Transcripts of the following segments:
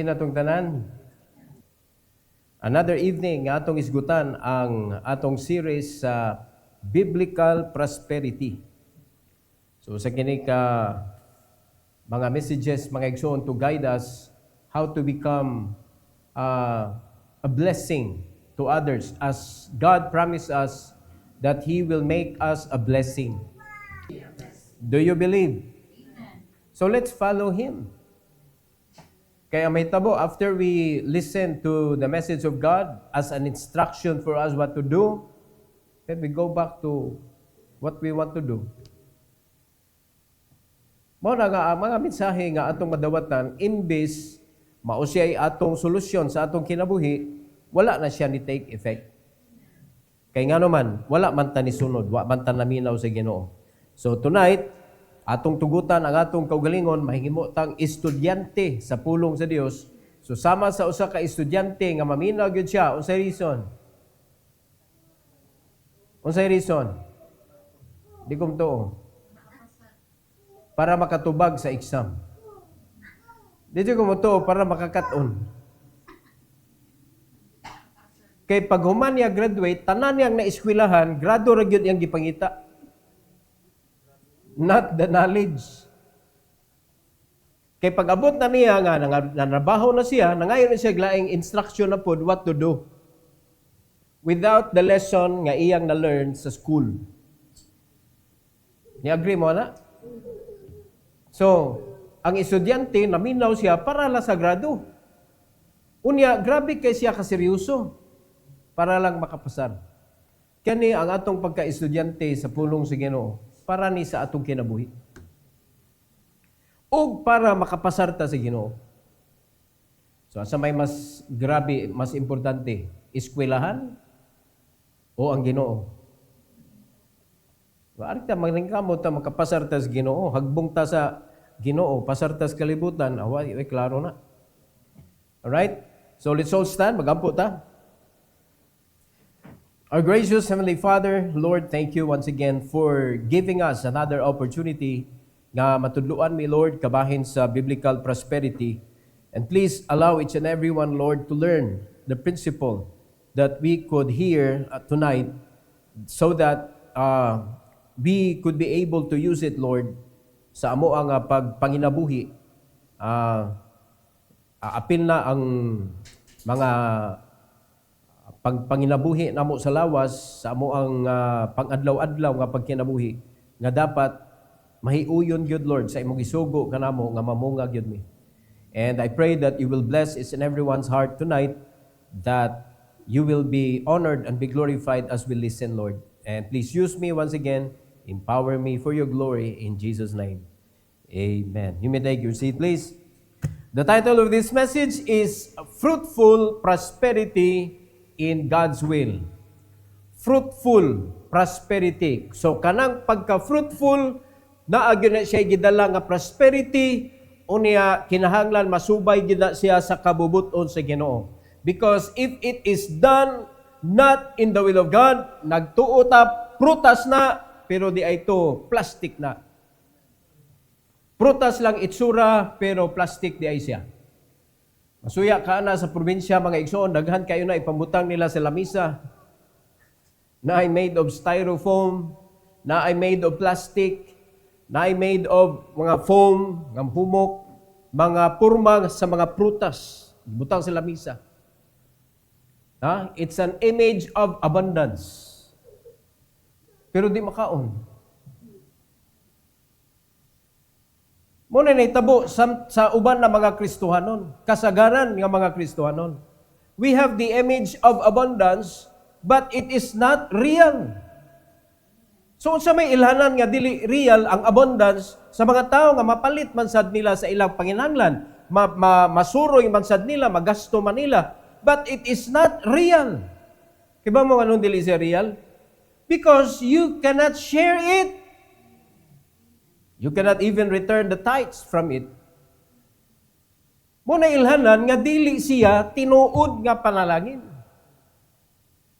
natong tanan. Another evening nga atong isgutan ang atong series sa Biblical Prosperity. So sa kini ka mga messages, mga igsoon to guide us how to become a blessing to others as God promised us that He will make us a blessing. Do you believe? So let's follow Him. Kaya may tabo, after we listen to the message of God as an instruction for us what to do, then we go back to what we want to do. Mao na nga mga mensahe nga atong madawatan, imbes mao siya atong solusyon sa atong kinabuhi, wala na siya ni take effect. Kay nga naman, wala man ta ni sunod, wala man ta naminaw sa Ginoo. So tonight, atong tugutan ang atong kaugalingon, mahingimo tang estudyante sa pulong sa Dios. So sama sa usa ka estudyante nga maminaw gyud siya, unsay reason? Unsay reason? Di ko mtuo. Para makatubag sa exam. Di ko mtuo para makakaton. Kay pag human niya graduate, tanan niyang naeskwelahan, grado ra gyud iyang gipangita. Not the knowledge. Kay pag-abot na niya nga, nanabaho na siya, nangayon na siya glaing instruction na po what to do. Without the lesson nga iyang na-learn sa school. Ni-agree mo na? So, ang estudyante, naminaw siya para lang sa grado. Unya, grabe kay siya kaseryoso para lang makapasar. Kani ang atong pagka-estudyante sa pulong sa Ginoo para ni sa atong kinabuhi. O para makapasar ta sa Ginoo. So, asa may mas grabe, mas importante, eskwelahan o ang Ginoo? Ari ta magningkamot ta makapasar ta sa Ginoo, hagbong ta sa Ginoo, pasar ta sa kalibutan, away klaro na. All right? So let's all stand, magampo ta. Our gracious Heavenly Father, Lord, thank you once again for giving us another opportunity nga matudluan mi, Lord, kabahin sa biblical prosperity. And please allow each and every one, Lord, to learn the principle that we could hear tonight so that we could be able to use it, Lord, sa amo ang pagpanginabuhi. Apil na ang mga panginabuhi namo sa lawas, sa amo ang pang-adlaw-adlaw nga pagkinabuhi, nga dapat mahiuyon gyud, Lord, sa imong isugo kanamo nga mamunga gyud mi. And I pray that you will bless each and everyone's heart tonight, that you will be honored and be glorified as we listen, Lord. And please use me once again, empower me for your glory in Jesus' name. Amen. You may take your seat, please. The title of this message is Fruitful Prosperity in God's Will. Fruitful prosperity. So kanang pagka-fruitful, naagyo na siya gidala nga prosperity, unya kinahanglan masubay gid siya sa kabubuton sa Ginoo. Because if it is done not in the will of God, nagtuo ta prutas na, pero di ay to plastic na. Prutas lang itsura, pero plastic di ay siya. Masuya ka na sa probinsya, mga igsoon, daghan kayo na ipambutang nila sa lamisa, na ay made of styrofoam, na ay made of plastic, na ay made of mga foam, mga humok, mga purma sa mga prutas, butang sa lamisa. It's an image of abundance. Pero di makaon. Muna na itabo sa uban na mga Kristohanon, kasagaran ng mga Kristohanon. We have the image of abundance, but it is not real. So, sa may ilhanan nga dili real ang abundance sa mga tao nga mapalit man sad nila sa ilang panginahanglan, masuroy man sad nila, magasto man nila, but it is not real. Kiba mo anong dili siya real? Because you cannot share it. You cannot even return the tithes from it. Muna ilhanan nga dili siya tinuod nga panalangin.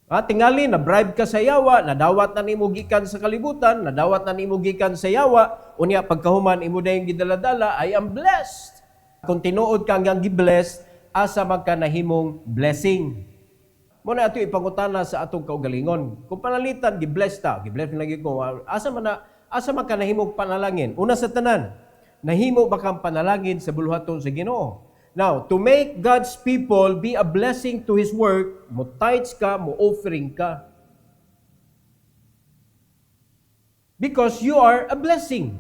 Tingali na bribe ka sa yawa, nadawat na nimo gikan sa kalibutan, nadawat na nimo gikan sa yawa, unya pagkahuman imo dayong gidaladala, I am blessed. Kung tinuod ka hanggang gi-blessed, asa magkanahimong blessing. Muna ato ipangutana sa atong kaugalingon. Kung panalitan gi-bless lagi ko. Asa man kanahimong panalangin? Una sa tanan, nahimo ba kang panalangin sa buluhaton sa Ginoo? Now, to make God's people be a blessing to His work, mo tithes ka, mo offering ka. Because you are a blessing.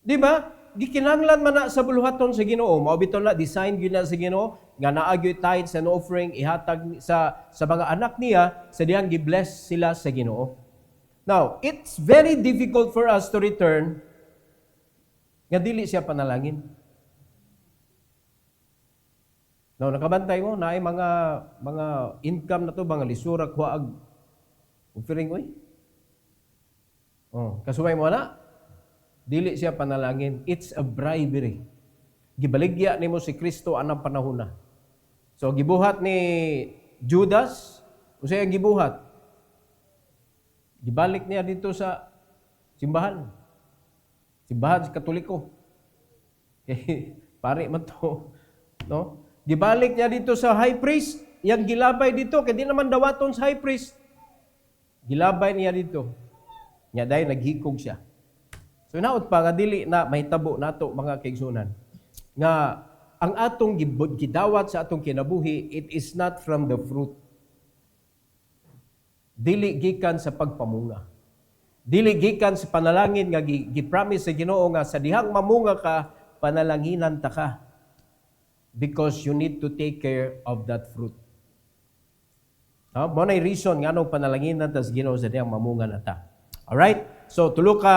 Di ba? Gikinahanglan man na sa buluhaton sa Ginoo. Mao bitaw na design gyud na sa Ginoo nga naagyoy tithes and offering ihatag sa mga anak niya sa dihang gi-bless sila sa Ginoo. Now, it's very difficult for us to return nga dili siya panalangin. Now, nakabantay mo na ay mga income na to, mga lisura, kuwaag, offering, oy. Kasuway mo na, dili siya panalangin. It's a bribery. Gibaligya nimo si Kristo anang panahon na. So, gibuhat ni Judas, usay ang gibuhat. Gibalik niya dito sa simbahan. Simbahan sa Katoliko. Pare man to. No? Gibalik niya dito sa high priest. Yang gilabay dito, kaya di naman dawaton sa high priest. Gilabay niya dito. Nya dahil naghikog siya. So naot pa nga dili na mahitabo nato mga kaigsunan nga ang atong gidawat sa atong kinabuhi, it is not from the fruit. Dili gikan sa pagpamunga. Dili gikan sa panalangin nga gipromise sa Ginoo nga sa dihang mamunga ka, panalanginan ta ka. Because you need to take care of that fruit. Mo na reason nga anong panalanginan ta sa Ginoo sa dihang mamunga na ta. Alright? So, tulo ka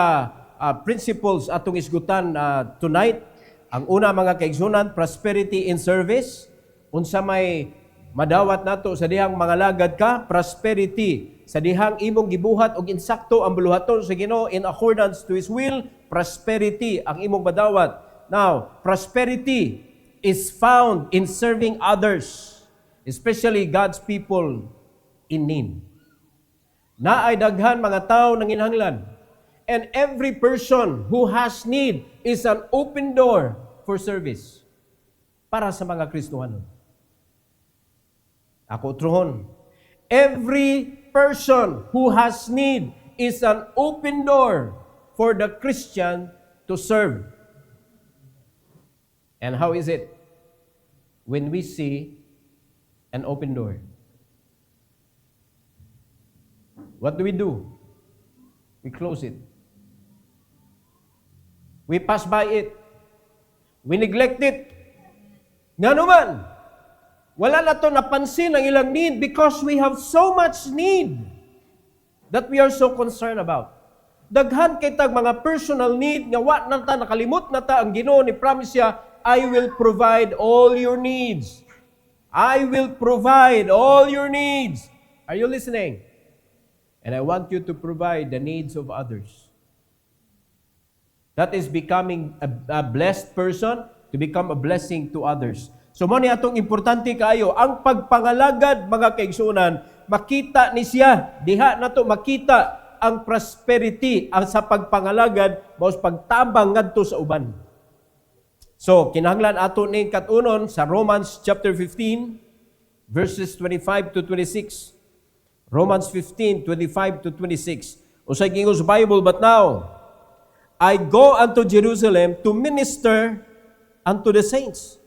principles atong isgutan tonight. Ang una mga kaigsunan, prosperity in service. Unsa may madawat nato sa dihang mga lagad ka, prosperity. Sa dihang imong gibuhat og insakto ang buluhaton sa Ginoo in accordance to His will, prosperity ang imong madawat. Now, prosperity is found in serving others, especially God's people in need. Naay daghan mga tao nang inhanglan. And every person who has need is an open door for service para sa mga Kristohanon. Ako truhon. Every person who has need is an open door for the Christian to serve. And how is it? When we see an open door. What do? We close it. We pass by it. We neglect it. Nga naman, wala na to napansin ang ilang need because we have so much need that we are so concerned about. Daghan kay tag mga personal need nga wa na ta nakalimot na ta ang Ginoo ni promise siya, I will provide all your needs. I will provide all your needs. Are you listening? And I want you to provide the needs of others. That is becoming a blessed person to become a blessing to others. So mo ni atong importante kaayo ang pagpangalagad mga kaigsunan, makita ni siya diha nato makita ang prosperity ang sa pagpangalagad maus pagtabang ngadto sa uban. So kinahanglan ato ning katunon sa Romans chapter 15 verses 25 to 26. Romans 15, 25 to 26. Usay gingon sa Bible, but now I go unto Jerusalem to minister unto the saints.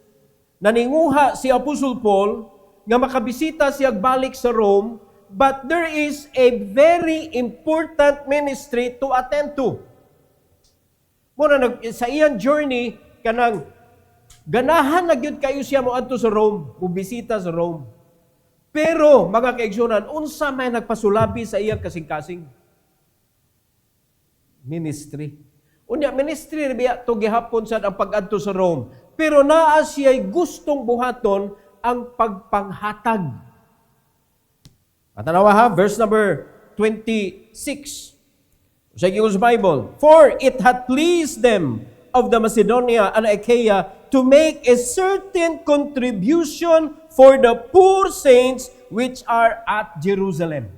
Naninguha si Apostle Paul nga makabisita siya balik sa Rome, but there is a very important ministry to attend to. Muna sa iyang journey kanang ganahan na gyud kayo siya moadto sa Rome, mubisita sa Rome. Pero, mga kaigsunan, unsa may nagpasulabi sa iyang kasing-kasing? Ministry. Unya, ministry na biya ito gihapon sa ang pag-adto sa Rome. Pero naa siya'y gustong buhaton ang pagpanghatag. Matanawa ha, verse number 26. Sa Bible, for it hath pleased them of the Macedonia and Achaia to make a certain contribution for the poor saints which are at Jerusalem.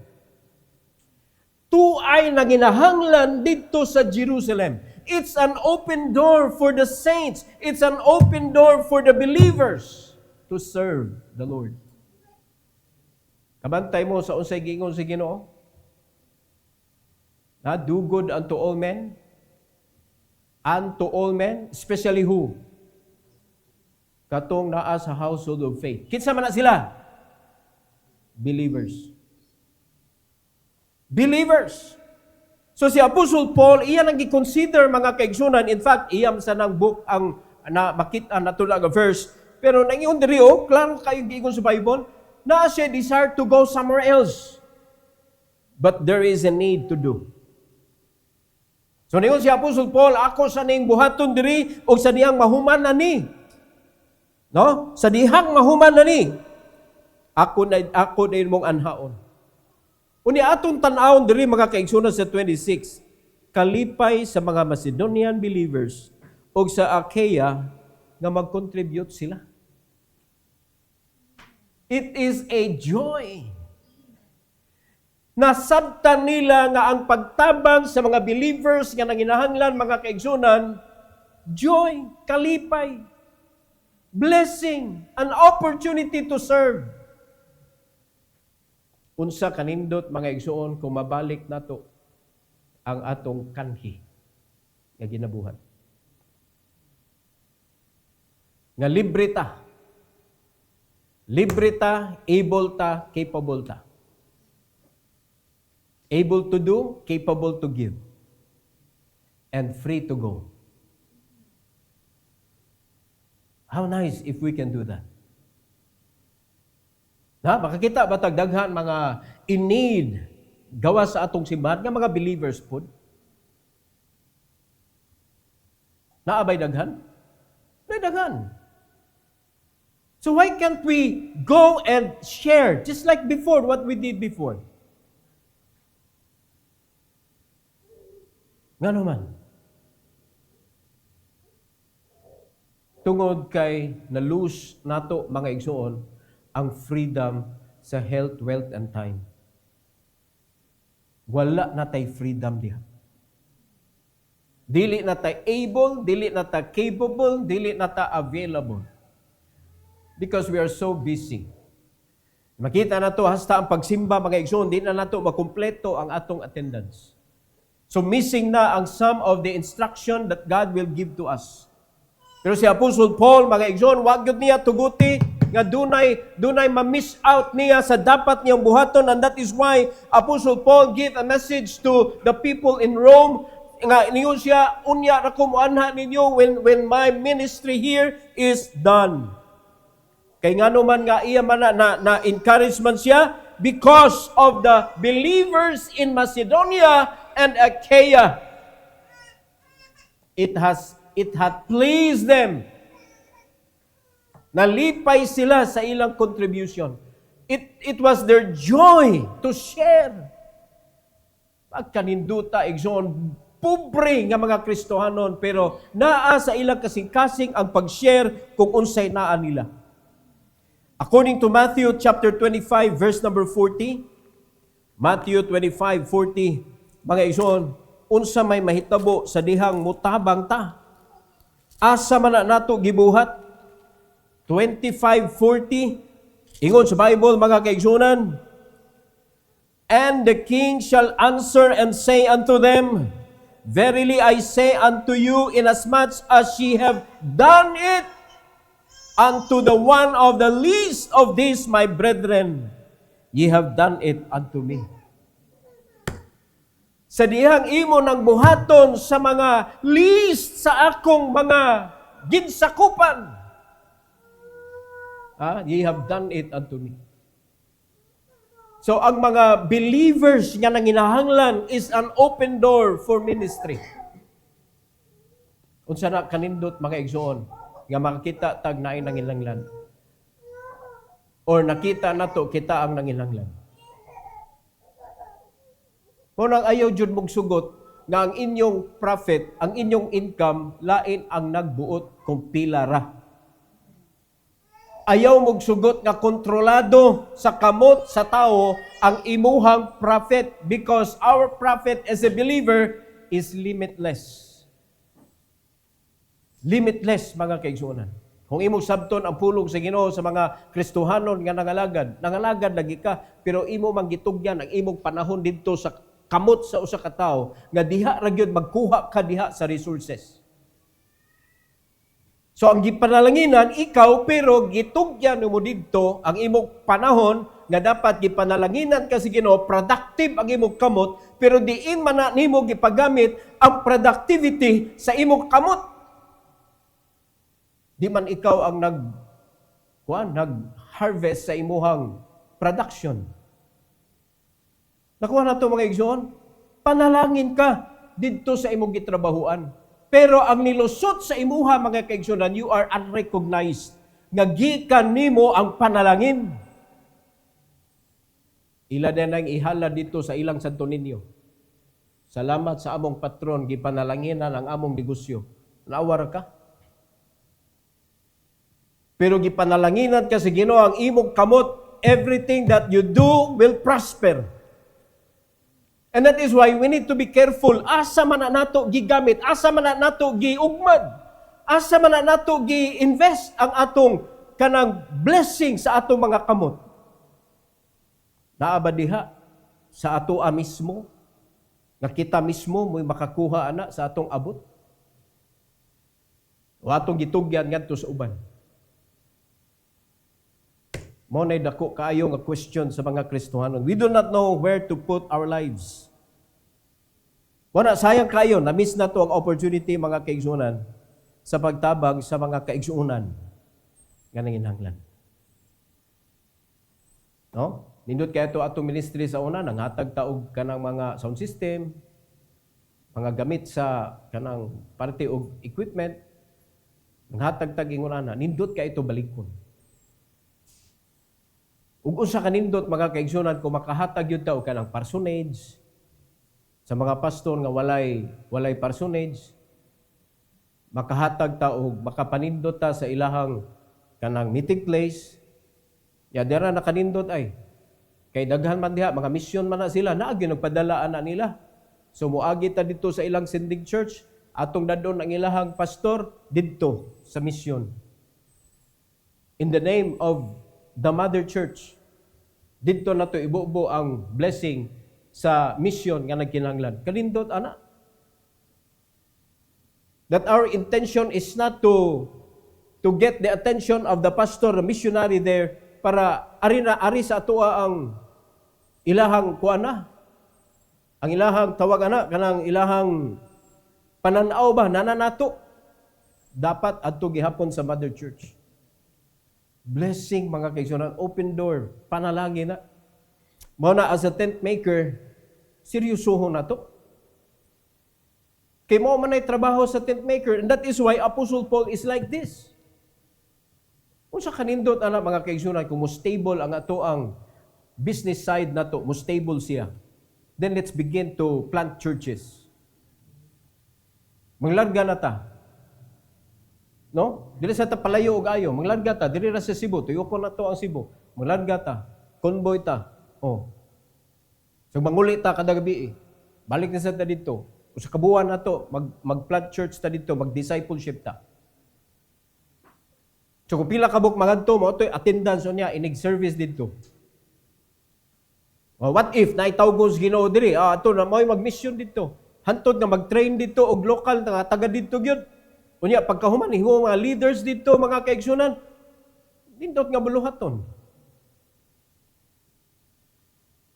Tuay na ginahanglan dito sa Jerusalem. It's an open door for the saints. It's an open door for the believers to serve the Lord. Kabantay mo sa unsay giingon sa Ginoo? Do good unto all men. Unto all men, especially who? Katong naa sa household of faith. Kinsa man na sila? Believers. Believers. So si Apostle Paul, iyan ang gi-consider mga kaigsunan. In fact, iyam sa nang book ang na makita na tulang verse. Pero nangiyon diri klaro kayo giingon sa Bible, na siya desire to go somewhere else. But there is a need to do. So ningon si Apostle Paul, ako sa ning buhaton diri o sa dihang mahuman na ni. No? Sa dihang mahuman na ni. Ako na mong anhaon. Uni atong tan-awon diri mga kaigsunan sa 26, kalipay sa mga Macedonian believers o sa Achaia nga mag-contribute sila. It is a joy. Nasabtan nila nga ang pagtabang sa mga believers nga nanginahanglan mga kaigsunan, joy, kalipay, blessing, an opportunity to serve. Unsa kanindot mga igsuon kung mabalik nato ang atong kanhi nga ginabuhat. Nga libre ta. Libre ta, able ta, capable ta. Able to do, capable to give. And free to go. How nice if we can do that. Makakita ba daghan mga in need gawa sa atong simbahan nga mga believers pod? Naabay daghan? May daghan. So why can't we go and share just like before, what we did before? Nga naman. Tungod kay na-lose nato mga igsuon ang freedom sa health, wealth, and time. Wala na tay freedom diha. Dili na tay able, dili na ta capable, dili na ta available. Because we are so busy. Makita na to hasta ang pagsimba mga igsoon, di na nato makumpleto ang atong attendance. So missing na ang some of the instruction that God will give to us. Pero si Apostle Paul, mga igsoon, wag gyud niya tuguti nga dunay ma-miss out niya sa dapat niyang buhaton, and that is why Apostle Paul gave a message to the people in Rome nga niyon siya, unya ra ko moanha ninyo when my ministry here is done. Kay ngano man nga iya man na encouragement siya because of the believers in Macedonia and Achaia. It had pleased them. Nalipay sila sa ilang contribution. It was their joy to share. Pagkaninduta, igsoon, pobre nga mga Kristohanon, pero naa sa ilang kasing-kasing ang pag-share kung unsay naa nila. According to Matthew chapter 25, verse number 40, Matthew 25:40, mga igsoon, unsa may mahitabo sa dihang mutabang ta? Asa man na nato gibuhat? 25:40, ingon sa Bible, mga kaigsunan, and the king shall answer and say unto them, verily I say unto you, inasmuch as ye have done it unto the one of the least of these my brethren, ye have done it unto me. Sa dihang imo nang buhaton sa mga least sa akong mga ginsakupan, ye have done it unto me. So, ang mga believers nga nanginahanglan is an open door for ministry. Unsa na kanindot mga igsoon nga makakita tag naay nanginahanglan. Or nakita nato kita ang nanginahanglan. Kung ang ayaw jud mong sugot nga ang inyong profit, ang inyong income lain ang nagbuot kung pila ra. Ayaw mong sugot nga kontrolado sa kamot sa tao ang imuhang profit, because our profit as a believer is limitless. Limitless, mga kaigsuonan. Kung imong sabton ang pulong sa Ginoo sa mga Kristohanon nga nangalagad lagi ka, pero imo manggitugyan ang imong panahon didto sa kamot sa usa ka tawo nga diha ra gyud magkuha ka diha sa resources. So ang gipanalanginan ikaw, pero gitugyan mo didto ang imong panahon nga dapat gipanalanginan ka sa Ginoo, productive ang imong kamot, pero diin man na nimo gipagamit ang productivity sa imong kamot. Di man ikaw ang nag-harvest sa imuhang production. Nakuha na ito, mga igsoon? Panalangin ka dito sa imong gitrabahuan. Pero ang nilusot sa imuha, mga kaigsunan, you are unrecognized. Ngagikan nimo ang panalangin. Ila na nang ihala dito sa ilang santo ninyo. Salamat sa among patron, gipanalanginan ang among negosyo. Naawar ka? Pero gipanalanginan ka sa Ginoo ang imong kamot, everything that you do will prosper. And that is why we need to be careful. Asa man na nato gigamit, asa man na nato giugmad, asa man na nato gi-invest ang atong kanang blessing sa atong mga kamot. Naa ba diha sa ato mismo, nga kita mismo mo'y makakuha ana sa atong abot? O atong gitugyan ngadto sa uban? Mo nay dako kaayo nga question sa mga Kristohanon. We do not know where to put our lives. Wala, sayang kayo, na-miss na to ang opportunity, mga kaigsunan, sa pagtabag sa mga kaigsunan nga nanginhanglan. No? Nindot kaya ito atong ministry sa una, nanghatag taog kanang mga sound system, mga gamit sa kanang parte og equipment, nanghatag tag inguna, nindot kaya ito balikon. Ug usa ka nindot, mga kaigsunan, kung makahatag yun ta og kanang parsonage sa mga pastor nga walay parsonage, makahatag ta og makapanindot ta sa ilahang kanang meeting place. Ya dera nakanindot ay kay daghan man diha, mga mission man na sila, naagi nagpadalaan na nila. So muagi ta dito sa ilang sending church, atong dadon ang ilahang pastor didto sa mission. In the name of the Mother Church, dito na to ibubo ang blessing sa mission nga nagkinahanglan. Kanindot, ana. That our intention is not to get the attention of the pastor, the missionary there, para ari sa atua ang ilahang kuana, ang ilahang tawag ana, kanang ilahang pananaw ba, nananato. Dapat adto gihapon sa Mother Church. Blessing, mga kaigsunan, open door, panalangin na. Mao na as a tent maker, seryosohon na to. Kay mo man ay trabaho sa tent maker, and that is why Apostle Paul is like this. Kung sa kanindot, ana, mga kaigsunan, kung mo stable ang ato ang business side na to, mo stable siya, then let's begin to plant churches. Manglarga na ta. No? Dili sa ta palayo og ayo, manglarga ta, dili ra sa Cebu, tuyoko na to ang Cebu. Manglarga ta, convoy ta. Oh. So manguli ta kada gabi. Balik na sa ta dito. Sa kabuan na to, mag-plant church ta dito, mag-discipleship ta. So kung pila kabuk magadto mo toy attendance niya inig service dito. What if naitawgos Ginoo diri? Ato na mo'y mag-mission dito. Hantod nga mag-train dito og lokal nga taga dito gyud. Unya pagkahuman hingo mga leaders dito, mga kaigsunan, nindot nga buluhaton.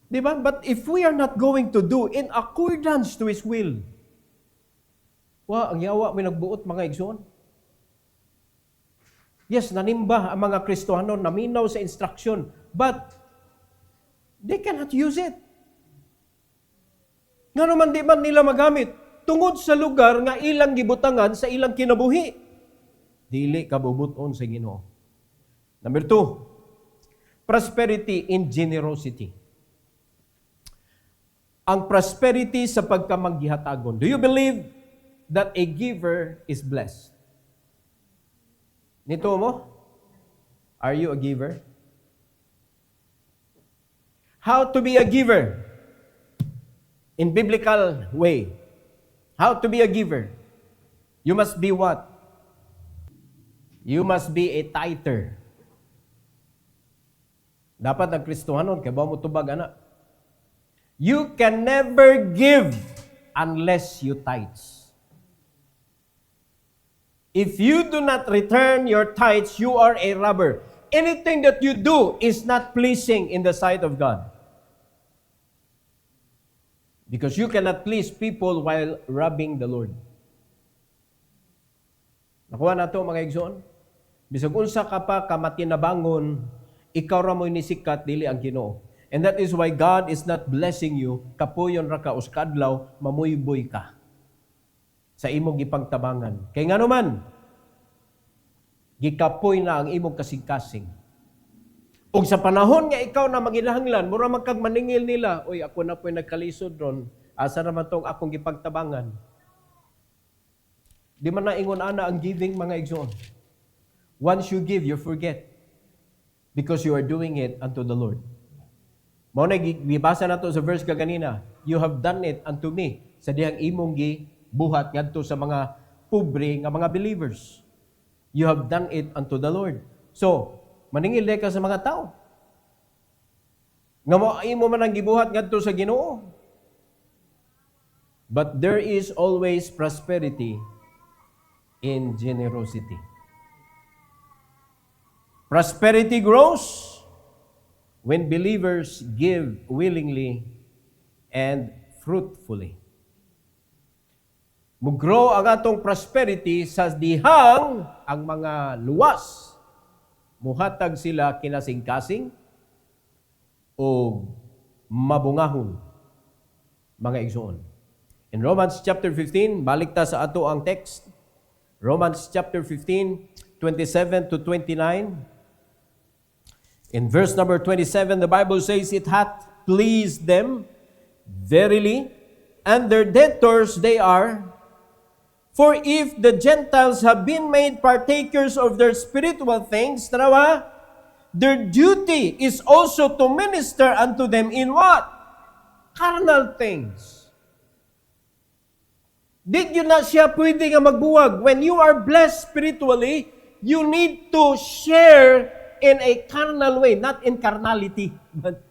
Diba? But if we are not going to do in accordance to His will, ang yawa may nagbuot, mga igsoon. Yes, nanimba ang mga Kristohanon, naminaw sa instruction, but they cannot use it. Nga naman di man nila magamit tungod sa lugar nga ilang gibutangan sa ilang kinabuhi. Dili kabubuton sa Ginoo. Number 2, prosperity in generosity. Ang prosperity sa pagkamanggihatagon. Do you believe that a giver is blessed? Nito mo? Are you a giver? How to be a giver? In biblical way. How to be a giver? You must be what? You must be a tither. Dapat ang Kristohanon, kaya ba mo tubag, anak? You can never give unless you tithes. If you do not return your tithes, you are a robber. Anything that you do is not pleasing in the sight of God. Because you cannot please people while robbing the Lord. Nakuha na ito, mga igsoon. Bisag unsa ka pa kamatinabangon, ikaw ra mo'y nisikat, dili ang Ginoo. And that is why God is not blessing you, kapuyon ra ka, uskadlaw, mamuyboy ka sa imong gipangtabangan. Kay nga naman, gikapoy na ang imong kasing-kasing. O sa panahon nga ikaw na maginahanglan, mura magkag maningil nila, uy, ako na po'y nagkalisod ron, asa naman tong akong gipagtabangan. Di man na ingon ana ang giving, mga igsoon. Once you give, you forget. Because you are doing it unto the Lord. Mao na gibasa nato sa verse kaganina, you have done it unto me. Sa dihang imong gibuhat ngadto sa mga pobre nga mga believers. You have done it unto the Lord. So, maningil ka sa mga tao. Nga mo imo man ang gibuhat ngadto sa Ginoo. But there is always prosperity in generosity. Prosperity grows when believers give willingly and fruitfully. Mugrow ang atong prosperity sa dihang ang mga luwas. Muhatag sila kinasing-kasing o mabungahon, mga igsoon. In Romans chapter 15, balik ta sa ato ang text. Romans chapter 15, 27 to 29. In verse number 27, the Bible says, it hath pleased them verily, and their debtors they are. For if the Gentiles have been made partakers of their spiritual things, tanawa, their duty is also to minister unto them in what? Carnal things. Did you not siya pwede nga magbuwag? When you are blessed spiritually, you need to share in a carnal way, not in carnality, but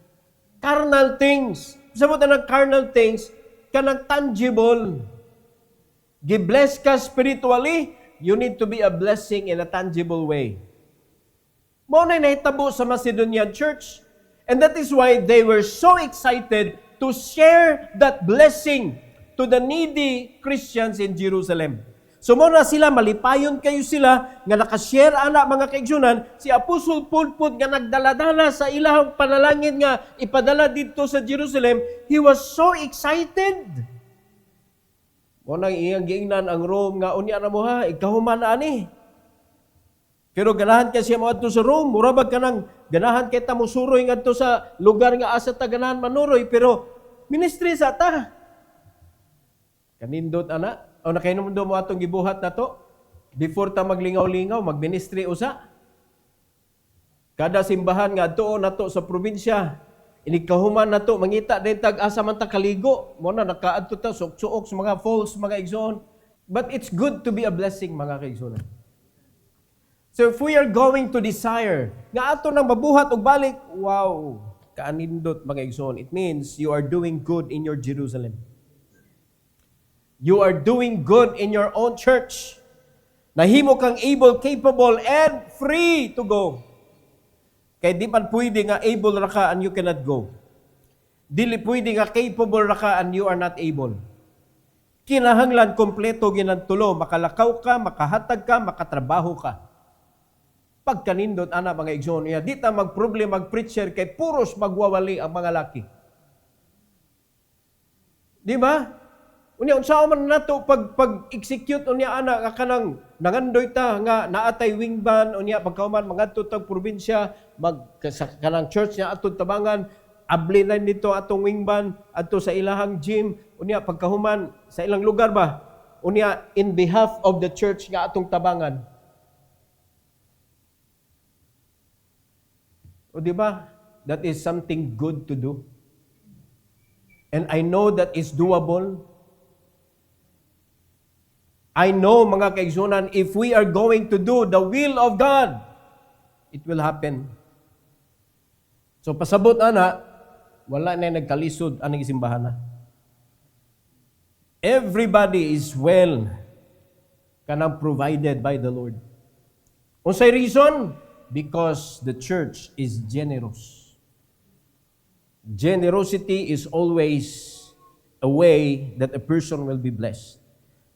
carnal things. Sabot na carnal things, kanang tangible. Gi-bless ka spiritually, you need to be a blessing in a tangible way. Mao na nahitabo sa Macedonian church, and that is why they were so excited to share that blessing to the needy Christians in Jerusalem. So mo na sila, malipayon kayo sila, nga nakashare ana mga kaigsunan, si Apostol Paul po nga nagdaladala sa ilahang panalangin nga ipadala dito sa Jerusalem, he was so excited. Mo nang iyang giingnan ang Rome nga, unya na mo ha, ikahuman na ani. Pero ganahan ka siya mo adto sa Rome, murabag ka nang ganahan kita mo suroy nga adto sa lugar nga asa ta ganahan manuroy, pero ministry sa ta. Kanindot ana, o nakainom mo atong gibuhat na to, before ta maglingaw-lingaw, magministry usa. Kada simbahan nga doon na to sa probinsya, inikahuman na to, mangita din tag-asa man ta kaligo. Muna nakaadto ta, suok-suok sa mga falls, mga igsoon. But it's good to be a blessing, mga kaigsoon. So if we are going to desire, nga ato nang mabuhat og balik, wow, kaanindot, mga igsoon. It means you are doing good in your Jerusalem. You are doing good in your own church. Nahimo kang able, capable, and free to go. Kaya di man pwede nga able ra ka and you cannot go. Dili pwede nga capable ra ka and you are not able. Kinahanglan kompleto ginantulo, makalakaw ka, makahatag ka, makatrabaho ka. Pagkanindot ana mga igsoon niya, di ta magproblem mag-preacher kay puros magwawali ang mga laki. Di ba? Unya unsa man nato pag-execute unya ana nga kanang nangandoy ta nga naatay wingban unya pagkauman mangadto tag probinsya kanang church nya atong tabangan abli na dito atong wingban adto sa ilahang gym unya pagkahuman sa ilang lugar ba unya in behalf of the church nga atong tabangan. O di ba? That is something good to do. And I know that is doable. I know, mga kaigsunan, if we are going to do the will of God, it will happen. So pasabot ana, wala na nagkalisod ang simbahan na. Everybody is well kanang provided by the Lord. Unsay reason? Because the church is generous. Generosity is always a way that a person will be blessed.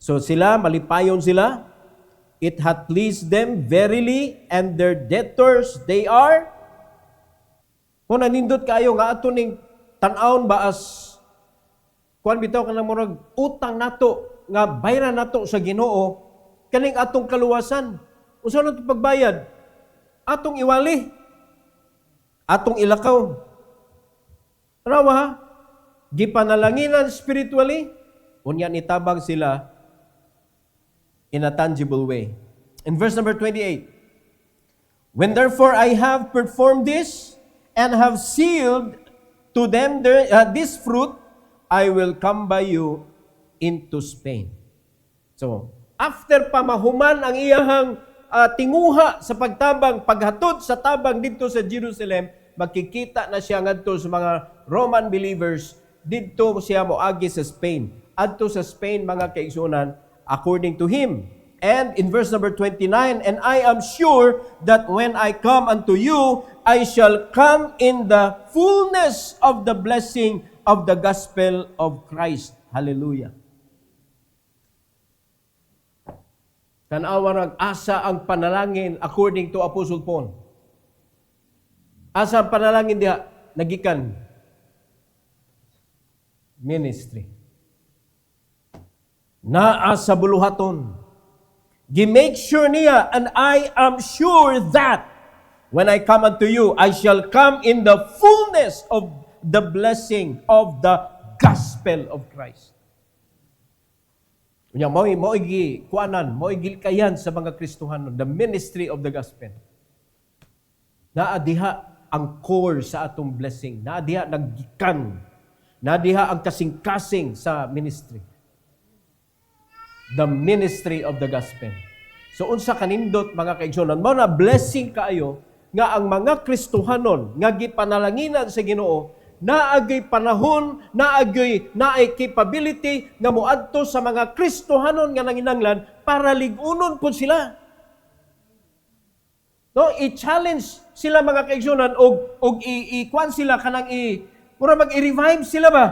So sila, malipayon sila. It hath pleased them verily, and their debtors, they are. Kung nanindot kayo nga ato ning tan-awon ba as kuan bitaw kanang murag utang nato nga bayran nato sa Ginoo kaning atong kaluwasan. Unsa nato pagbayad? Atong iwali. Atong ilakaw. Rawa ha? Gipanalanginan spiritually, unya nitabang sila in a tangible way. In verse number 28, when therefore I have performed this, and have sealed to them this fruit, I will come by you into Spain. So, after pamahuman ang iyahang tinguha sa pagtabang, paghatod sa tabang dito sa Jerusalem, makikita na siya ngadto sa mga Roman believers, dito siya moagi sa Spain. Adto sa Spain, mga kaigsunan, according to him. And in verse number 29, and I am sure that when I come unto you, I shall come in the fullness of the blessing of the gospel of Christ. Hallelujah. Tanawa nag-asa ang panalangin according to Apostle Paul. Asa ang panalangin diha? Nagikan. Ministry. Naa sa buluhaton. Gi-make sure niya, and I am sure that when I come unto you, I shall come in the fullness of the blessing of the gospel of Christ. Unya mo igi kuanan, mo igi kayan sa mga Kristohanon, the ministry of the gospel. Naa diha ang core sa atong blessing. Naa diha naggikan. Naa diha ang kasing-kasing sa ministry. The ministry of the gospel. So unsa kanindot mga kaigsunan, mao na blessing kaayo nga ang mga Kristohanon nga gipanalanginan sa Ginoo naagay panahon, naay capability nga moadto sa mga Kristohanon nga nanginanglan para ligunon pud sila. No, i-challenge sila mga kaigsunan og i-kwan sila kanang mura mag-revive sila ba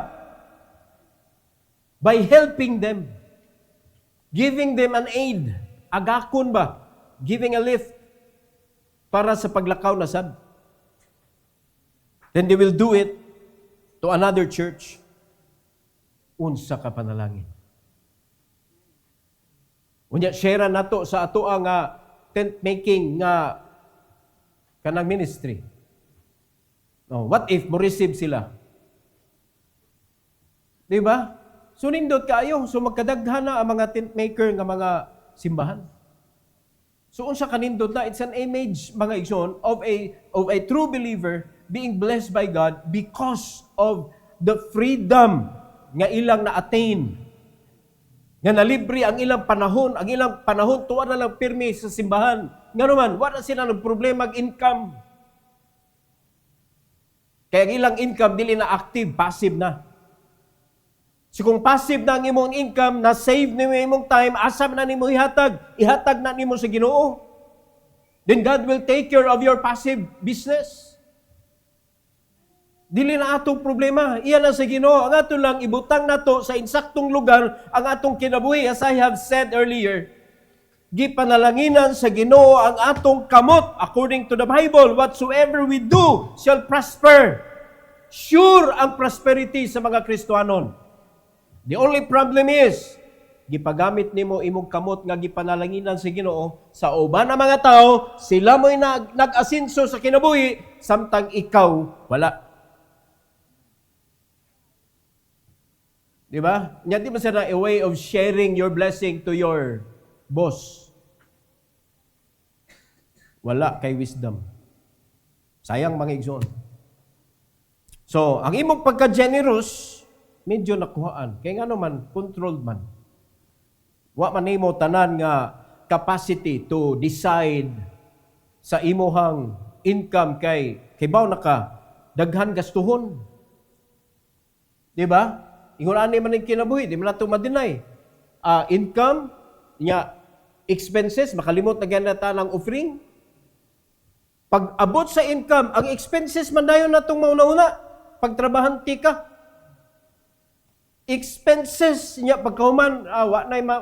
by helping them. Giving them an aid, agakon ba? Giving a lift para sa paglakaw na sad. Then they will do it to another church. Unsa ka panalangin. Unya share nato sa ato ang tent making nga kanang ministry. No, what if mo receive sila? Di ba? So nindot kaayo, so magkadaghan na ang mga tent maker nga mga simbahan. So unsa kanindot na, it's an image mga igsoon of a true believer being blessed by God because of the freedom nga ilang na-attain. Nga nalibre ang ilang panahon tuwa na lang pirmi sa simbahan. Nga naman, wala sila ng problema income. Kaya ang ilang income dili na active, passive na. So kung passive na ang imong income, na-save nimo imong time, asam na nimo ihatag na nimo sa Ginoo. Then God will take care of your passive business. Dili na atong problema, iyan na sa Ginoo. Ang ato lang ibutang nato sa insaktong lugar ang atong kinabuhi, as I have said earlier. Gipanalanginan sa Ginoo ang atong kamot according to the Bible. Whatsoever we do shall prosper. Sure ang prosperity sa mga Kristohanon. The only problem is, gipagamit nimo imong kamot nga gipanalanginan sa Ginoo sa uban nga mga tao, sila mo'y nag-asinso sa kinabuhi, samtang ikaw wala. Di ba? Nya di ba sana a way of sharing your blessing to your boss? Wala kay wisdom. Sayang mga igsoon. So, ang imong pagka-generous, medyo nakuhaan. Kaya nga naman, controlled man. Wa man nimo tanan nga capacity to decide sa imuhang income kay baw naka daghan gastuhon. Di ba? Ingon ani man ning kinabuhi, di man nato ma-deny. Income nya expenses makalimot na gyud ta ng offering. Pag abot sa income, ang expenses man dayon natong mauna-una. Pagtrabahanti ka, expenses niya pagkahuman,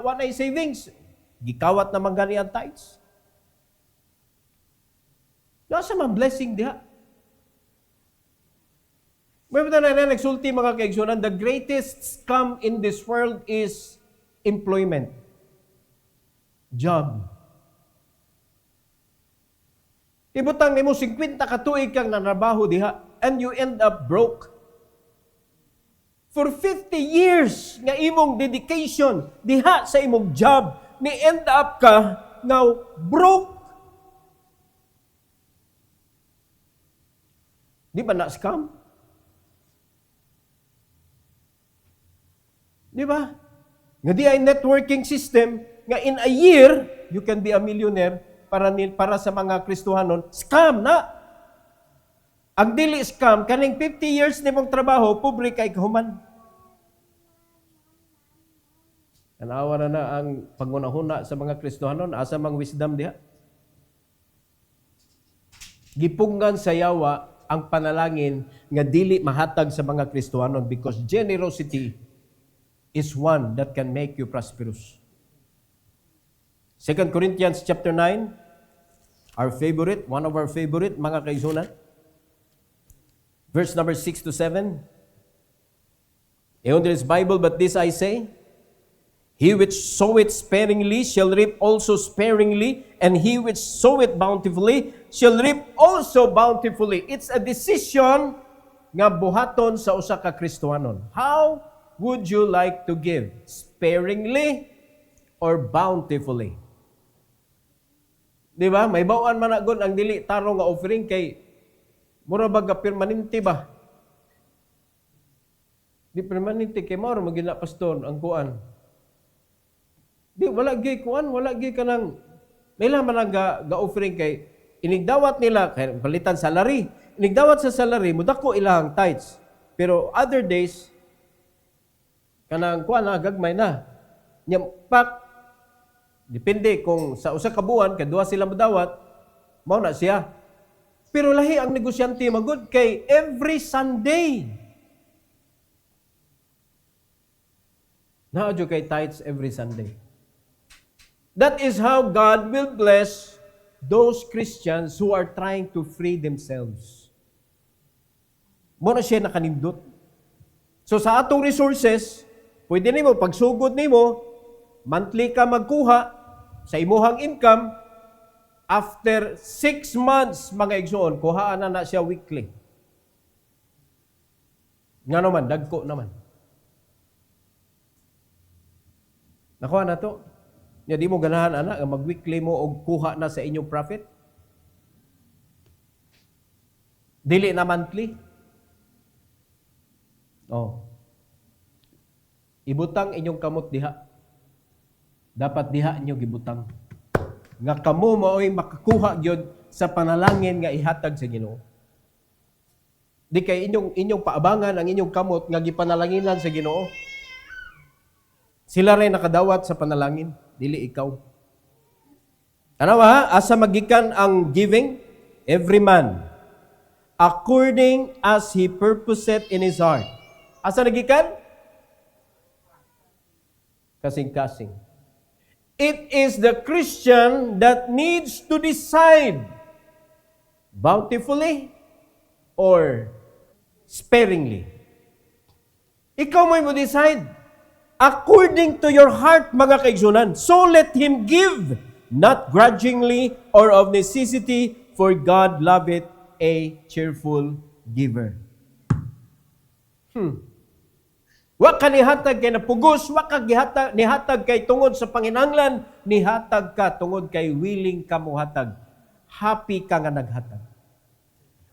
wa nay savings. Gikawat na man gani ang tithes. Nasa man blessing diha. May na nagsulti mga kaigsunan, the greatest scam in this world is employment. Job. Ibutang nimo 50 ka tuig kang nanrabaho diha and you end up broke. For 50 years nga imong dedication diha sa imong job, ni end up ka now broke. Di ba na scam? Di ba? Nga di ay networking system nga in a year you can be a millionaire para sa mga Kristohanon, scam na. Ang dili scam, kaning 50 years nimong trabaho, pobre kay kahuman. Tanawa na ang pangunahuna sa mga Kristohanon, asa mang wisdom diha. Gipunggan sa yawa ang panalangin nga dili mahatag sa mga Kristohanon because generosity is one that can make you prosperous. 2 Corinthians chapter 9, our favorite, one of our favorite, mga kaigsunan. Verse number 6 to 7. In this Bible, but this I say, he which soweth sparingly shall reap also sparingly, and he which soweth bountifully shall reap also bountifully. It's a decision nga buhaton sa usa ka Kristohanon. How would you like to give? Sparingly or bountifully? Di ba? May bawaan man agad ang dili tarong nga offering kay mura ba ka permanente ba? Di permanente kay mura magina pastor ang kuan. Di wala gyud kuan, wala gyud kanang nila man ga offering kay inigdawat nila kay palitan salary. Inigdawat sa salary mudako ilang tithes. Pero other days kanang kuan na gagmay na. Nya pak depende kung sa usa ka buwan kadua sila modawat, mao na siya. Pero lahi ang negosyante magud kay every Sunday. Naadyo kay tithes every Sunday. That is how God will bless those Christians who are trying to free themselves. Mao na siya nakanindot. So sa atong resources, pwede nimo pagsugod nimo monthly ka magkuha sa imuhang income, after 6 months, mga igsoon, kuhaan na siya weekly. Nga naman, dagko naman. Nakuha na to. Ya, di mo ganahan, anak, mag-weekly mo o kuha na sa inyong profit. Dili na monthly. Oh. Ibutang inyong kamot diha. Dapat diha nyo gibutang. Nga kamo mao'y makakuha gyud sa panalangin nga ihatag sa Ginoo. Di kay inyong paabangan ang inyong kamot nga gipanalanginan sa Ginoo. Sila rin nakadawat sa panalangin, dili ikaw. Ano ha? Asa magikan ang giving? Every man, according as he purposeth in his heart. Asa nagikan? Kasing-kasing. It is the Christian that needs to decide bountifully or sparingly. Ikaw mo decide according to your heart, mga kaigsunan. So let him give, not grudgingly or of necessity, for God loveth a cheerful giver. Wa ka nihatag kay napugos, wa ka nihatag kay tungod sa panginahanglan, nihatag ka tungod kay willing ka mohatag. Happy ka nga naghatag.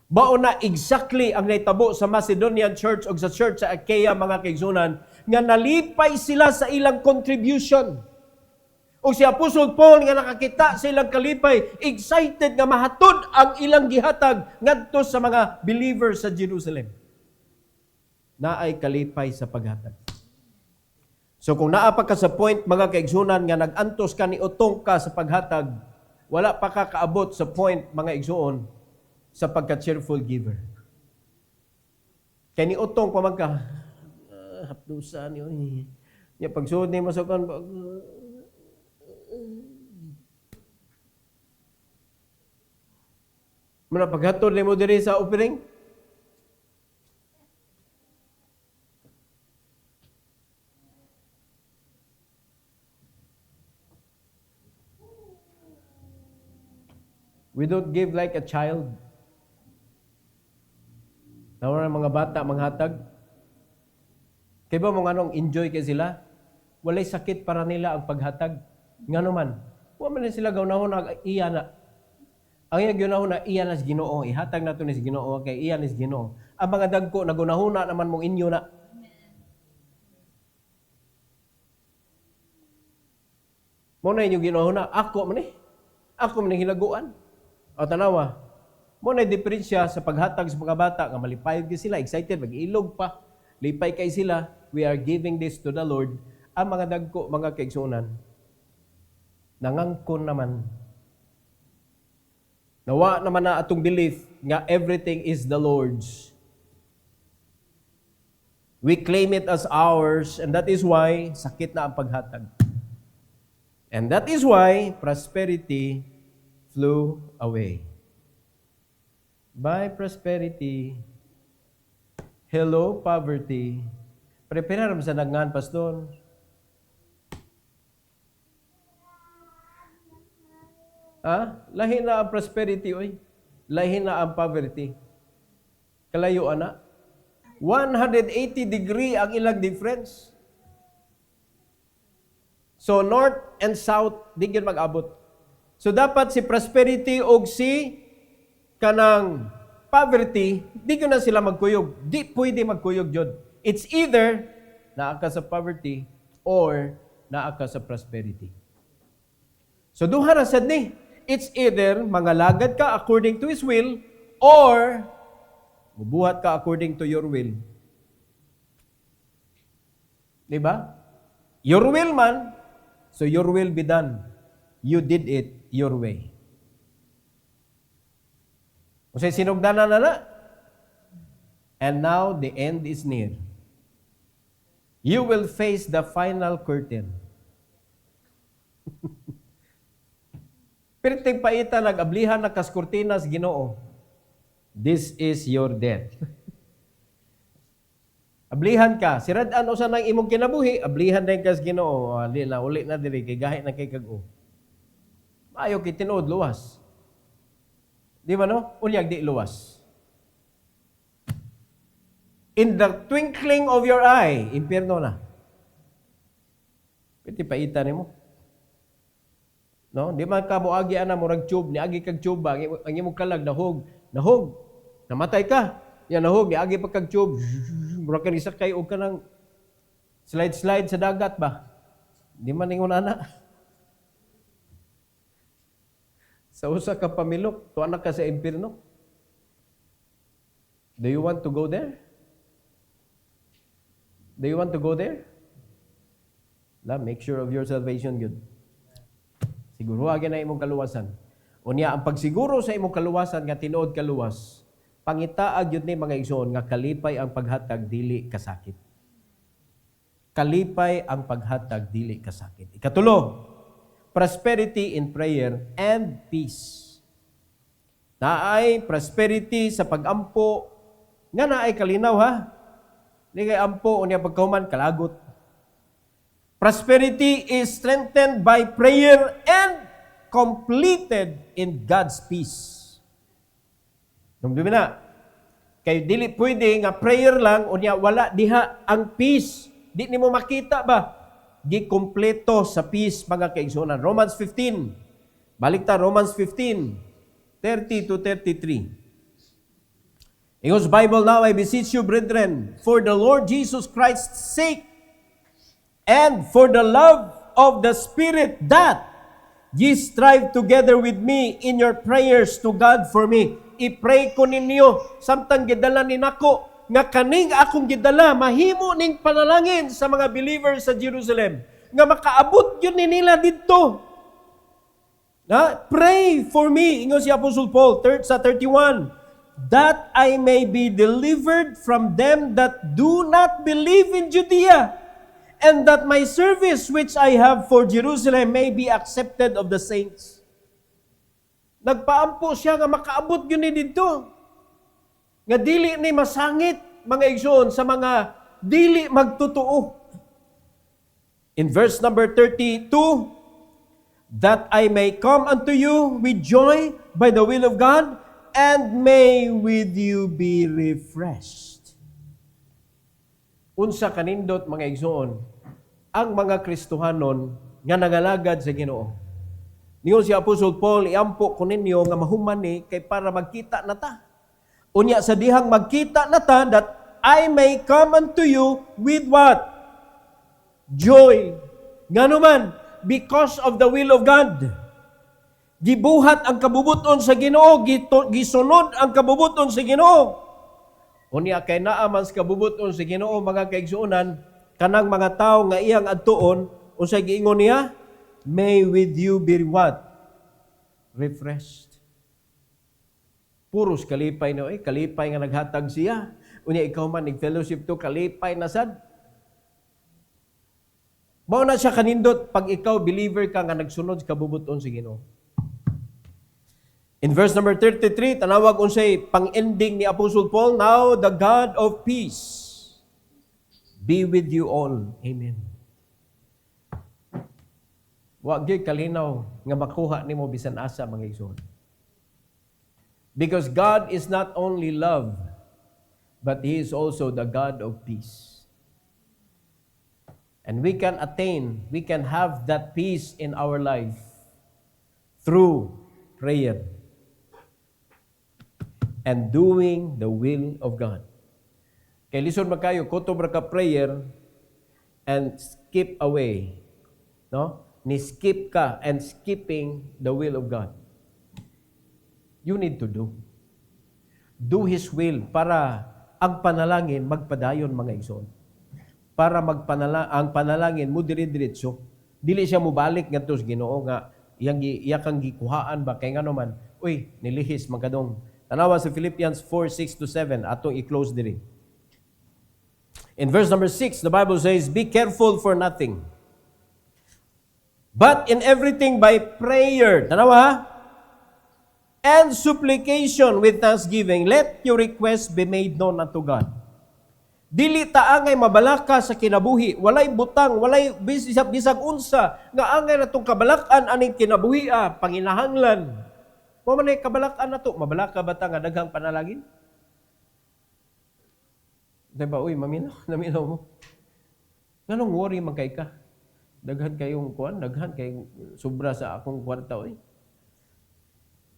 Mao na exactly ang naitabo sa Macedonian Church o sa Church sa Achaia, mga kaigsunan, nga nalipay sila sa ilang contribution. O si Apostol Paul nga nakakita sa ilang kalipay, excited nga mahatod ang ilang gihatag ngadto sa mga believers sa Jerusalem. Naay kalipay sa paghatag. So kung naapa ka sa point, mga kaigsunan, nga nag-antos ka ni utong ka sa paghatag, wala pa ka kaabot sa point, mga igsuon, sa pagka-cheerful giver. Kaya ni utong pa man ka, hapdusan yun. Yung pagsuod ni masukan, muna paghatod ni mo diri sa offering, we don't give like a child. Nawa mga bata, mga hatag. Kaya ba mga anong enjoy kay sila? Walay sakit para nila ang paghatag. Nga naman, huwag man sila gaunahon na iya na. Ang iya gaunahon na iya na si Ginoo. Ihatag na ito ni si Ginoo kay iya ni si Ginoo. Ang mga dagko na gaunahon na naman mong inyo na. Muna inyong ginahon na, ako man eh. Ako man hinaguan. O tanawa, muna diferensya sa paghatag sa mga bata, nga malipay sila, excited, mag-ilog pa, lipay kay sila, we are giving this to the Lord. Ang mga dagko, mga kaigsunan, nangangkon naman. Nawa naman na atong belief nga everything is the Lord's. We claim it as ours, and that is why sakit na ang paghatag. And that is why prosperity flew away. By prosperity, hello poverty. Prepare naman sa nagngan, Pastor. Lahi na ang prosperity, oy. Lahi na ang poverty. Kalayo, ana. 180 degree ang ilang difference. So, north and south, di yun mag-abot. So, dapat si prosperity o si kanang poverty, di ko na sila magkuyog. Di pwede magkuyog yun. It's either naa ka sa poverty or naa ka sa prosperity. So, duha na sad ni. It's either mangalagad ka according to His will or mubuhat ka according to your will. Diba? Your will man, so your will be done. You did it your way. Kasi sinugdanan na. And now the end is near. You will face the final curtain. Perting paita nag-ablihan na kaskurtinas Ginoo. This is your death. Ablihan ka. Sirad-an usa nang imong kinabuhi, ablihan din kas Ginoo. Di na uli na diri kay gahi na kay kag-o. Maayo kay tinuod luwas. Di ba no? Unyag di luwas. In the twinkling of your eye, impierno na. Piti paita nimo. No, di man ka mo agi ana murag tube, ni agi kag tube ang imong kalag nahog, namatay ka. Ya nahog ni agi pa kag tube. Murag ka nisakay og kanang slide sa dagat ba. Di man ningon ana. Sa usa ka pamilok, tuwa na ka sa impierno. Do you want to go there? Do you want to go there? Make sure of your salvation good. Siguro agin na imong kaluwasan. Unya ang pagsiguro sa imong kaluwasan nga tinuod kaluwas, pangitaag yun ni mga igsoon nga kalipay ang paghatag dili kasakit. Kalipay ang paghatag dili kasakit. Ikatulo, prosperity in prayer and peace. Naay prosperity sa pagampo nga naay kalinaw ha. Di kay ampo unya pagkahuman kalagot. Prosperity is strengthened by prayer and completed in God's peace. Nung na, kay dili pwede nga prayer lang, unya wala diha ang peace. Di nimo makita ba? Gikumpleto sa peace, mga kaigsunan. Romans 15. Balik ta, Romans 15, 30 to 33. Ingos Bible now, I beseech you, brethren, for the Lord Jesus Christ's sake, and for the love of the Spirit, that ye strive together with me in your prayers to God for me. I-pray ko ninyo, samtang gidala ni nako, nga kaning akong gidala, mahimo ning panalangin sa mga believers sa Jerusalem, nga makaabot yun ni nila dito. Pray for me, ingon si Apostle Paul, sa 31, that I may be delivered from them that do not believe in Judea, and that my service which I have for Jerusalem may be accepted of the saints. Nagpaampo siya nga makaabot yun ni dito. Nga dili ni masangit, mga igsoon, sa mga dili magtutuo. In verse number 32, that I may come unto you with joy by the will of God, and may with you be refreshed. Unsa kanindot, mga igsoon, ang mga Kristohanon nga nangalagad sa Ginoo. Niyon si Apostle Paul, iampo ko ninyo nga mahuman ni kay para magkita na ta. Unya sa dihang magkita na ta, that I may come unto you with what? Joy. Nga naman, because of the will of God. Gibuhat ang kabubuton sa Ginoo, gisunod ang kabubuton sa Ginoo. Unya kay naa man sa kabubuton sa Ginoo, mga kaigsuonan, kanang mga tao nga iyang adtuon, unsay giingon niya? May with you be what? Refreshed. Puros kalipay na, kalipay nga naghatag siya. Unya ikaw man, nag-fellowship to, kalipay na sad. Mao na siya kanindot, pag ikaw believer ka nga nagsunod sa kabubuton sa Ginoo. In verse number 33, tanawag unsay pang-ending ni Apostle Paul, now the God of peace be with you all. Amen. Wa gyud kalinaw nga makuha nimo bisan asa, mga igsoon. Because God is not only love, but He is also the God of peace. And we can have that peace in our life through prayer and doing the will of God. Kay lison makayo, kutob ra ka prayer and skip away. No? Ni skip ka and skipping the will of God. You need to do. Do His will para ang panalangin magpadayon, mga igsoon. Para ang panalangin mo dire-diretso. Dili siya mobalik ngadto sa Ginoo nga iyang gikuhaan ba kay ngano man, uy, nilihis magkadong. Tanawa sa Philippians 4:6-7 atong i-close diri. In verse number 6, the Bible says, be careful for nothing, but in everything by prayer, tanawa, and supplication with thanksgiving, let your requests be made known unto God. Dili ta angay mabalaka sa kinabuhi, walay butang, walay bisag unsa, nga angay natong kabalakan aning kinabuhi, panginahanglan. Mo man kabalakan nato, mabalaka ba ta nga daghang panalangin? Diba, uy, naminaw mo. Nganong worry man kay ka? Daghan kayong kuan, daghan kay sobra sa akong kwarta, uy.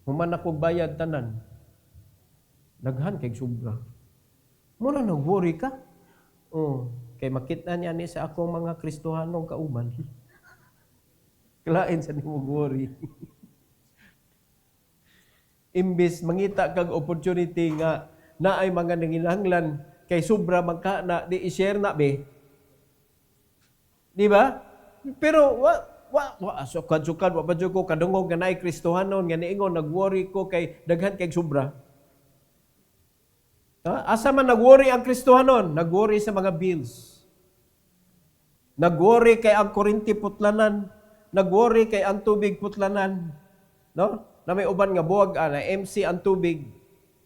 Human ako bayad tanan. Daghan kay sobra. Muna nag-worry ka? Kay makita niya ni sa akong mga Kristohanong kauban. Kalain sa nimo worry. Imbis mangita kag opportunity nga na ay mga nanginahanglan kay sobra magkana, di i-share na be. Di ba? Pero sukad-sukad, wa pa ko kadungog nga naay Kristohanon, nga niingon, nag-worry ko kay daghan kay sobra. Asa man nag-worry ang Kristohanon? Nag-worry sa mga bills. Nag-worry kay ang kuryente putlanan. Nag-worry kay ang tubig putlanan. No? Na may uban nga buwag, na MC ang tubig,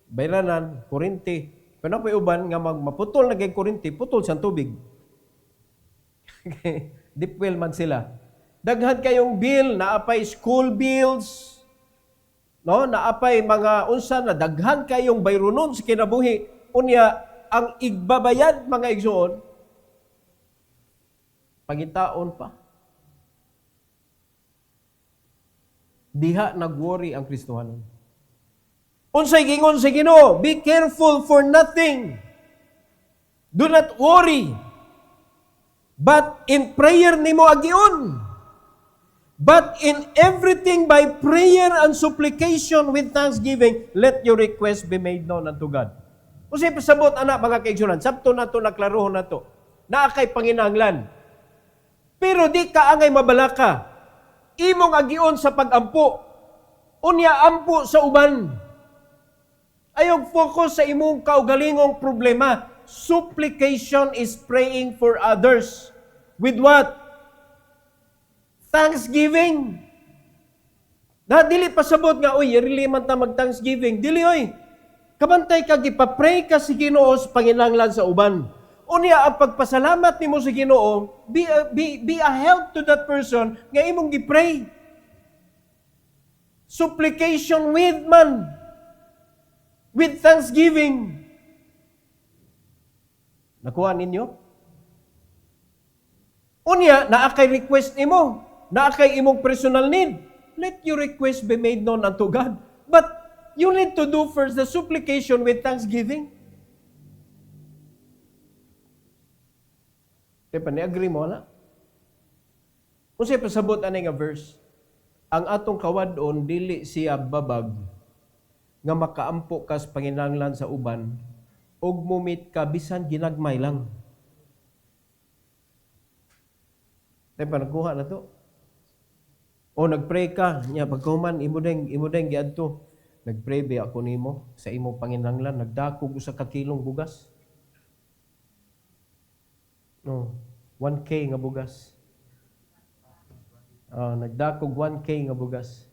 bayranan, kuryente. Pero na may uban nga maputol na kay kuryente, putol sa tubig. Deep well man sila. Daghan kayong bill, naapay school bills, no? Naapay mga unsa na daghan kayong bayronon sa kinabuhi. Unya ang igbabayad, mga igsoon, pangitaon pa. Diha nag-worry ang Kristohanon. Unsay gingon sa Ginoo, be careful for nothing. Do not worry. But in prayer nimo agiun. But in everything by prayer and supplication with thanksgiving, let your request be made known unto God. Kung siya pasabot, anak, mga kaigsunan, sabto na to, naklarohon na to, na kay panginahanglan. Pero di ka angay mabalaka. Imong agion sa pag-ampo. Unya ampo sa uban. Ayog focus sa imong kaugalingong problema. Supplication is praying for others. With what? Thanksgiving. Na dili pasabot nga, oy, really man ta mag-thanksgiving. Dili, oy. Kabantay ka, gipapray ka si Ginoo sa panginahanglan sa uban. Unya, ang pagpasalamat nimo sa Ginoo, be a help to that person nga imong gipray. Supplication with man. With thanksgiving. Nakuha ninyo? Unya, naakay request nimo. Naakay imong personal need. Let your request be made known unto God. But you need to do first the supplication with thanksgiving. Diba, ni-agree mo na? Kung siya pasabot anay nga verse, ang atong kawadon, dili siya babag, nga makaampo ka sa panginahanglan sa uban, og mumit ka, bisan ginagmay lang. Diba, nagkuha na to? O nagpray ka, niya pagkahuman imo deng giadto. Nagpray ba ako nimo sa imong panginahanglan, nagdakog usa ka kilong bugas. No, 1K nga bugas. Nagdakog 1K nga bugas.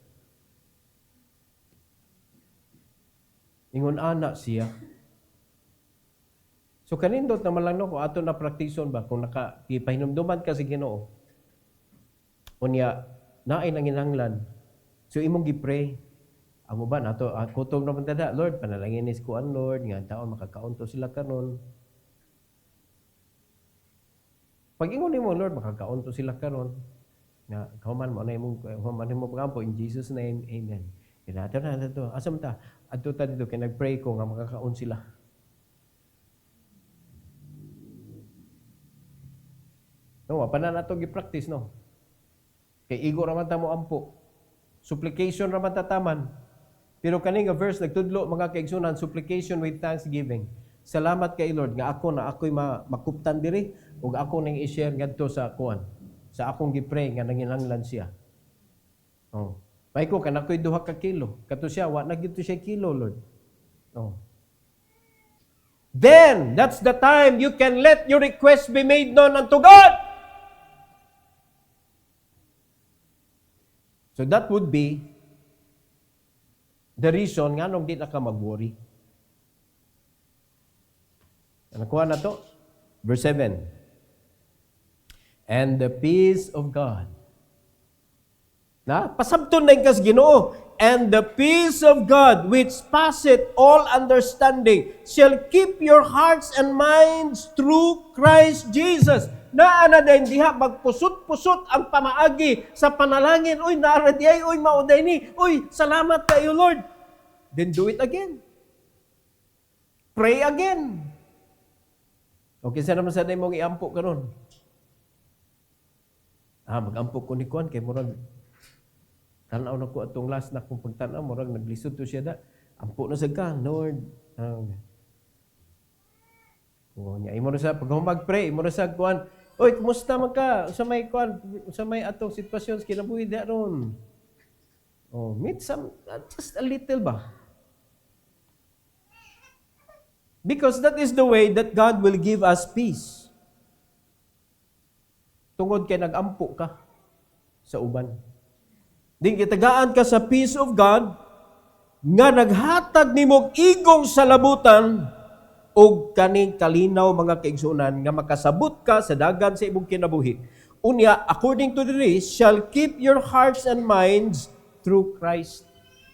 Ingon ana siya. So kanindot naman lang no, kung ato na praktison ba, kung nakapahinumduman ka sa Ginoo, unya, naay nanginanglan. So imong gipray. Amo ba nato kutog naman tada, Lord, panalangin is kuan Lord, nga taon makakaunto sila karon. Pag ingon nimo Lord, makakaunto sila karon. Nga kauman mo na imong human mo pagampo in Jesus name. Amen. Kinato na to. Asam ta? Adto ta dito kay nagpray ko nga makakaon sila. No, pa na nato gi-practice no. Kay igo raman ta mo ampo. Supplication raman ta taman. Pero kani nga verse nagtudlo mga kaigsunan, supplication with thanksgiving. Salamat kay Lord nga ako na ako'y makuptan diri ug ako ning i-share ngadto sa kuan. Sa akong gipray nga nanginanglan siya. Oh. May ko kanakoy 2 ka kilo. Kato siya wa na gito siya kilo, Lord. Oh. Then that's the time you can let your request be made known unto God. So that would be the reason nga nung di na ka mag-worry. Nakuha na to? Verse 7. And the peace of God. Na? Pasabton na yung kas Ginoo. And the peace of God, which passeth all understanding, shall keep your hearts and minds through Christ Jesus. Naana din diha magpusot-pusot ang pamaagi sa panalangin. Uy, naara di ay, uy, mauday ni. Uy, salamat kayo, Lord. Then do it again. Pray again. Okay, sa naman sa day mong iampo karon. Mag-ampo ko ni Kuan kay murag tanaw na ko atong last na kung pagtanaw murag naglisod to siya da. Ampo na sa ka, Lord. Imo na sa pag mag-pray, imo na sa Kuan. Oy, kumusta man ka? Sa may Kuan, sa may atong sitwasyon kinabuhi daron. Oh, meet some just a little ba? Because that is the way that God will give us peace. Tungod kay nag-ampo ka sa uban. Ding kitagaan ka sa peace of God nga naghatag nimo igong sa labutan og kaning kalinaw mga kaigsunan nga makasabot ka sa dagan sa imong kinabuhi. Unya, according to the rest, shall keep your hearts and minds through Christ.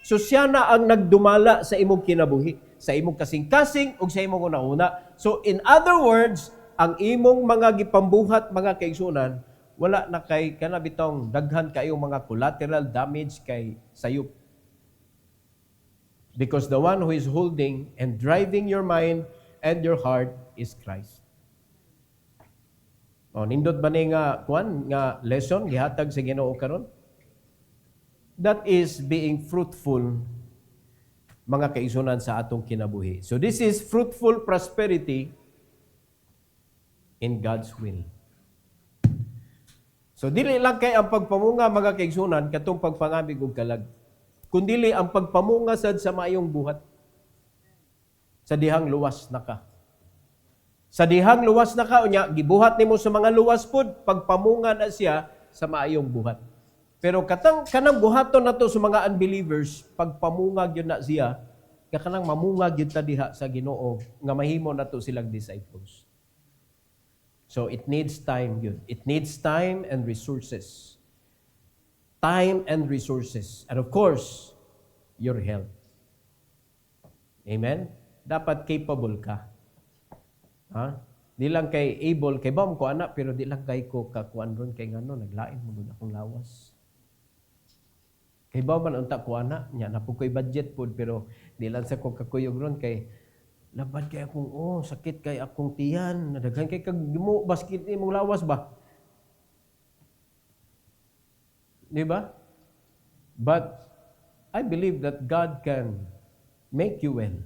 So siya na ang nagdumala sa imong kinabuhi, sa imong kasing-kasing ug sa imong una-una. So in other words, ang imong mga gipambuhat mga kaigsunan, wala na kay kanabitong daghan kayong mga collateral damage kay sayop. Because the one who is holding and driving your mind and your heart is Christ. O, nindot ba ni nga, kuan, nga lesson, gihatag sa Ginoo karon? That is being fruitful, mga kaigsunan, sa atong kinabuhi. So this is fruitful prosperity in God's will. So dili lang kay ang pagpamunga, mga kaigsunan, katong pagpangabig og kalag, kundili ang pagpamunga sad sa maayong buhat. Sa dihang luwas na ka. Sa dihang luwas na ka, unya, gibuhat nimo sa mga luwas pod, pagpamunga na siya sa maayong buhat. Pero kanang buhaton nato sa mga unbelievers, pagpamunga gyud na siya, kanang mamunga gyud ta diha sa Ginoo nga mahimo nato silang disciples. So it needs time yun. It needs time and resources. Time and resources. And of course, your health. Amen? Dapat capable ka. Ha? Di lang kay able, kay bam ko anak, pero di lang kay ko kakuan ron, kay ngano, naglain mo gud akong lawas. Kay bam man unta ko anak, nya na po ko'y budget po, pero di lang sa ko kakuyog ron, kay labad kay akong, sakit kay akong tiyan, nadaghan kay kagimo, basket ni mong lawas ba? Di ba? But I believe that God can make you well.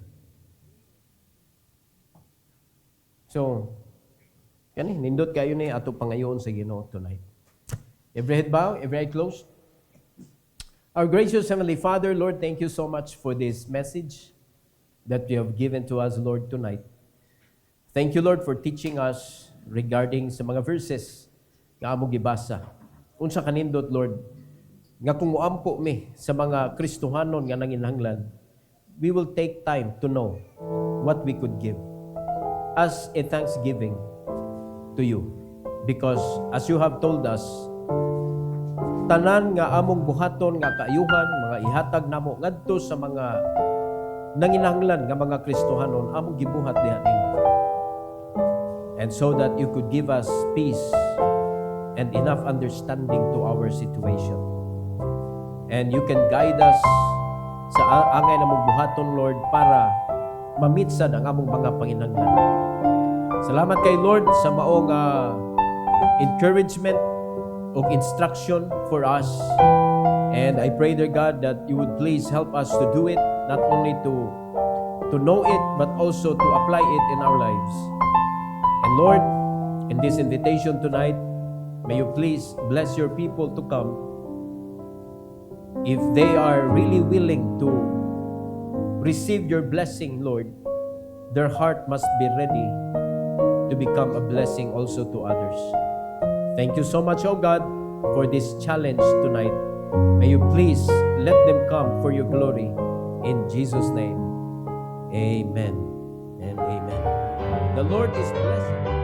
So, yan nindot kayo ni ato pangayon sa Ginoo tonight. Every head bow, every eye closed. Our gracious Heavenly Father, Lord, thank you so much for this message that you have given to us, Lord, tonight. Thank you, Lord, for teaching us regarding sa mga verses nga amo gibasa. Unsa kanindot, Lord, nga kung muampo mi sa mga Kristohanon nga nanginahanglan, we will take time to know what we could give as a thanksgiving to you. Because as you have told us, tanan nga among buhaton nga kaayuhan, mga ihatag namo ngadto sa mga nanginahanglan nga mga Kristohanon, among gibuhat diha nimo. And so that you could give us peace and enough understanding to our situation. And you can guide us sa angay namong buhaton, Lord, para mamitsad ang among mga panginahanglan. Salamat kay Lord sa maong encouragement o instruction for us. And I pray, dear God, that you would please help us to do it, not only to know it, but also to apply it in our lives. And Lord, in this invitation tonight, may you please bless your people to come. If they are really willing to receive your blessing, Lord, their heart must be ready to become a blessing also to others. Thank you so much, oh God, for this challenge tonight. May you please let them come for your glory. In Jesus' name, amen and amen. The Lord is blessing.